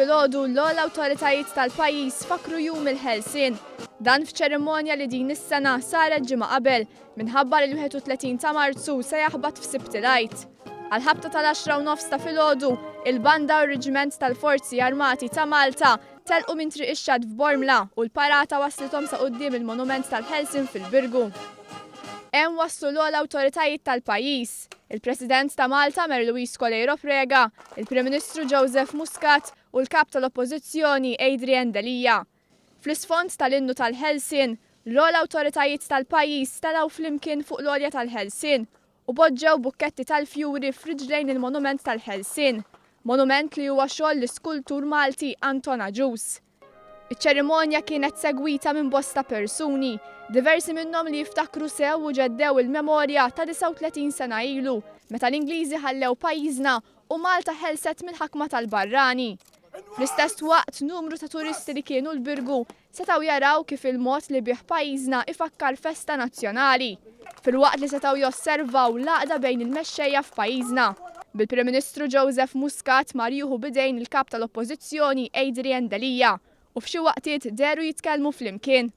filgħodu l-awtoritajiet tal-pajjiż fakru jum il-ħelsien. Dan f'ċerimonja li din is-sena saret ġimgħa qabel minħabba li l-31 ta' Marzu se jaħbad f'Sibtilajt. Għal-ħabta tal-10:30 ta' filgħodu, il-banda u r-Reġiment tal-Forzi Armati ta' Malta telqu minn triq ix-Xadd f'Bormla u l-parata waslithom sa quddiem il-Monument tal-Ħelsien fil-Birgu. Hemm waslu l-awtoritajiet tal-pajjiż, il-President ta' Malta Mary Louise Coleiro Prega, il-Prim Ministru Joseph Muscat u l-Kap tal-Oppożizzjoni Adrian Delija. Fl-isfond tal-innu tal-Ħelsien, l-awtoritajiet tal-pajjiż telgħu flimkien fuq l-għolja tal-Ħelsien u poġġew bukketti tal-fjuri f'riġlejn il-Monument tal-Ħelsien, monument li huwa xogħol l-iskultur Malti Anton Aġus. Iċ-ċerimonja kienet segwita minn bosta persuni, diversi minnhom li jiftakru sew u ġeddew il-memorja ta' 39 sena ilu, meta l-Ingliżi ħallew pajjiżna u Malta ħelset mill-ħakma tal-barrani. Fl-istess waqt numru ta' turisti li kienu l-Birgu setgħu jaraw kif il-mod li bih pajjiżna ifakkar festa nazzjonali, filwaqt li setgħu josservaw l-għaqda bejn il-mexxejja f'pajjiżna. Bil-Prim Ministru Joseph Muscat mar jieħu bidejn il-Kap tal-Oppożizzjoni Adrian Delija u f'xi waqtiet deru jitkellmu flimkien.